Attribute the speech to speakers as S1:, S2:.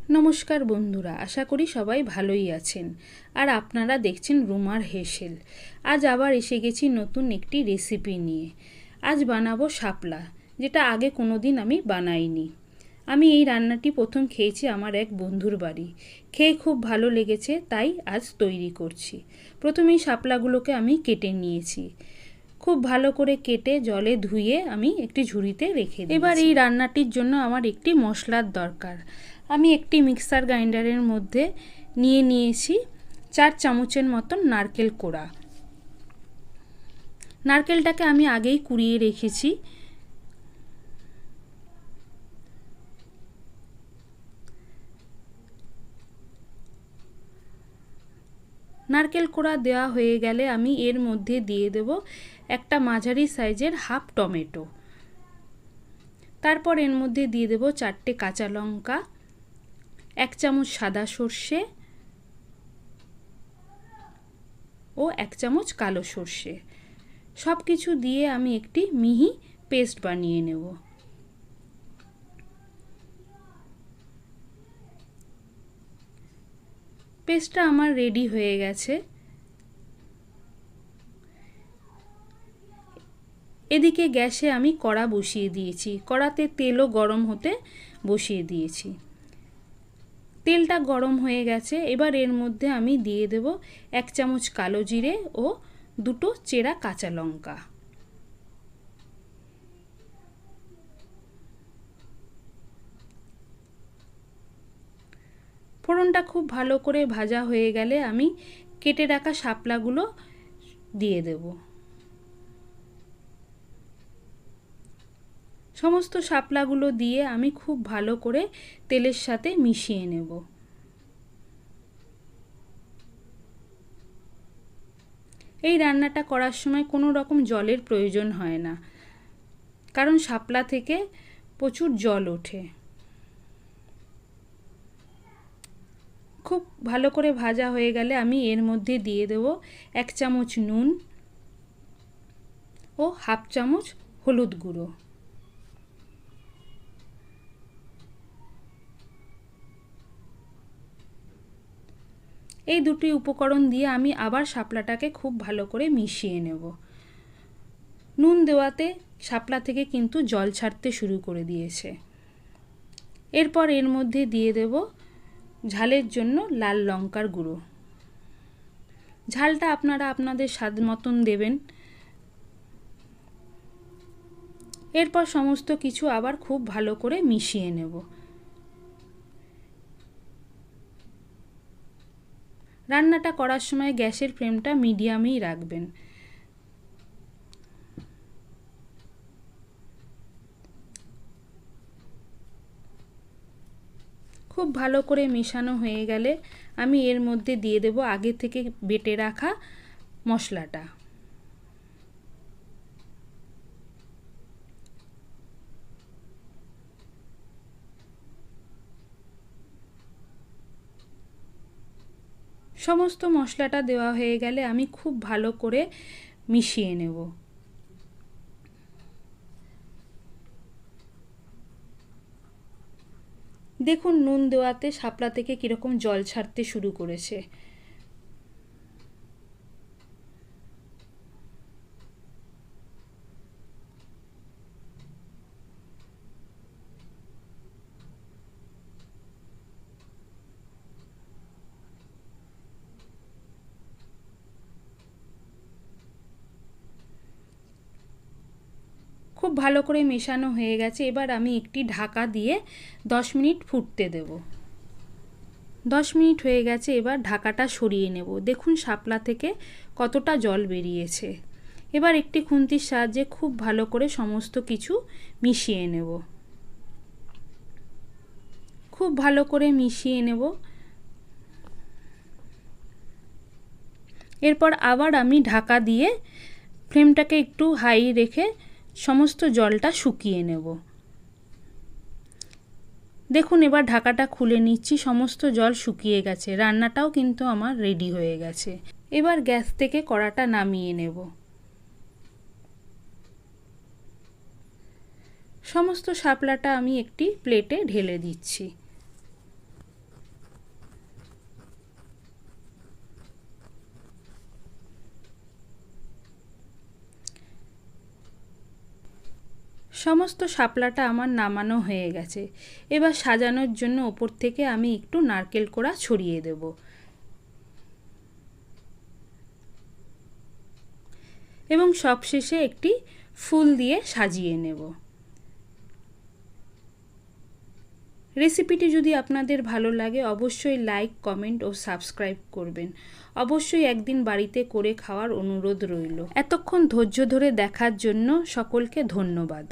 S1: নমস্কার বন্ধুরা, আশা করি সবাই ভালোই আছেন। আর আপনারা দেখছেন রুমার হেসেল। আজ আবার এসে গেছি নতুন একটি রেসিপি নিয়ে। আজ বানাবো শাপলা, যেটা আগে কোনো দিন আমি বানাইনি। আমি এই রান্নাটি প্রথম খেয়েছি আমার এক বন্ধুর বাড়ি। খেয়ে খুব ভালো লেগেছে, তাই আজ তৈরি করছি। প্রথমেই শাপলাগুলোকে আমি কেটে নিয়েছি। খুব ভালো করে কেটে জলে ধুয়ে আমি একটি ঝুড়িতে রেখে দিই। এবার এই রান্নাটির জন্য আমার একটি মশলার দরকার। আমি একটি মিক্সার গ্রাইন্ডারের মধ্যে নিয়েছি 4 চামচের মতন নারকেল কোড়া। নারকেলটাকে আমি আগেই কুড়িয়ে রেখেছি। নারকেল কোড়া দেওয়া হয়ে গেলে আমি এর মধ্যে দিয়ে দেব একটা মাঝারি সাইজের হাফ টমেটো। তারপর এর মধ্যে দিয়ে দেব 4টে কাঁচা লঙ্কা, 1 চামচ সাদা সর্ষে ও 1 চামচ কালো সর্ষে। সব কিছু দিয়ে আমি একটি মিহি পেস্ট বানিয়ে নেব। পেস্টটা আমার রেডি হয়ে গেছে। এদিকে গ্যাসে আমি কড়া বসিয়ে দিয়েছি। কড়াতে তেলও গরম হতে বসিয়ে দিয়েছি। তেলটা গরম হয়ে গেছে। এবার এর মধ্যে আমি দিয়ে দেব 1 চামচ কালো জিরে ও 2টো চেরা কাঁচা লঙ্কা। ফোড়নটা খুব ভালো করে ভাজা হয়ে গেলে আমি কেটে রাখা শাপলাগুলো দিয়ে দেব। সমস্ত শাপলাগুলো দিয়ে আমি খুব ভালো করে তেলের সাথে মিশিয়ে নেব। এই রান্নাটা করার সময় কোনো রকম জলের প্রয়োজন হয় না, কারণ শাপলা থেকে প্রচুর জল ওঠে। খুব ভালো করে ভাজা হয়ে গেলে আমি এর মধ্যে দিয়ে দেব 1 চামচ নুন ও হাফ চামচ হলুদ গুঁড়ো। এই দুটি উপকরণ দিয়ে আমি আবার শাপলাটাকে খুব ভালো করে মিশিয়ে নেব। নুন দেওয়াতে শাপলা থেকে কিন্তু জল ছাড়তে শুরু করে দিয়েছে। এরপর এর মধ্যে দিয়ে দেব ঝালের জন্য লাল লঙ্কার গুঁড়ো। ঝালটা আপনারা আপনাদের স্বাদ মতন দেবেন। এরপর সমস্ত কিছু আবার খুব ভালো করে মিশিয়ে নেব। রান্নাটা করার সময় গ্যাসের ফ্লেমটা মিডিয়ামেই রাখবেন। খুব ভালো করে মেশানো হয়ে গেলে আমি এর মধ্যে দিয়ে দেব আগে থেকে বেটে রাখা মশলাটা। সমস্ত মশলাটা দেওয়া হয়ে গেলে আমি খুব ভালো করে মিশিয়ে নেব। দেখুন নুন দেওয়াতে শাপলা থেকে কীরকম জল ছাড়তে শুরু করেছে। খুব ভালো করে মেশানো হয়ে গেছে। এবার আমি একটি ঢাকা দিয়ে 10 মিনিট ফুটতে দেব। 10 মিনিট হয়ে গেছে। এবার ঢাকাটা সরিয়ে নেব। দেখুন শাপলা থেকে কতটা জল বেরিয়েছে। এবার একটি খুন্তির সাহায্যে খুব ভালো করে সমস্ত কিছু মিশিয়ে নেব। খুব ভালো করে মিশিয়ে নেব। এরপর আবার আমি ঢাকা দিয়ে ফ্লেমটাকে একটু হাই রেখে সমস্ত জলটা শুকিয়ে নেব। দেখুন এবার ঢাকাটা খুলে নিচ্ছি। সমস্ত জল শুকিয়ে গেছে। রান্নাটাও কিন্তু আমার রেডি হয়ে গেছে। এবার গ্যাস থেকে কড়াটা নামিয়ে নেব। সমস্ত শাপলাটা আমি একটি প্লেটে ঢেলে দিচ্ছি। সমস্ত শাপলাটা আমার নামানো হয়ে গেছে। এবার সাজানোর জন্য ওপর থেকে আমি একটু নারকেল কোড়া ছড়িয়ে দেব। এবং সবশেষে একটি ফুল দিয়ে সাজিয়ে নেব। রেসিপিটি যদি আপনাদের ভালো লাগে অবশ্যই লাইক, কমেন্ট ও সাবস্ক্রাইব করবেন। অবশ্যই একদিন বাড়িতে করে খাওয়ার অনুরোধ রইল। এতক্ষণ ধৈর্য ধরে দেখার জন্য সকলকে ধন্যবাদ।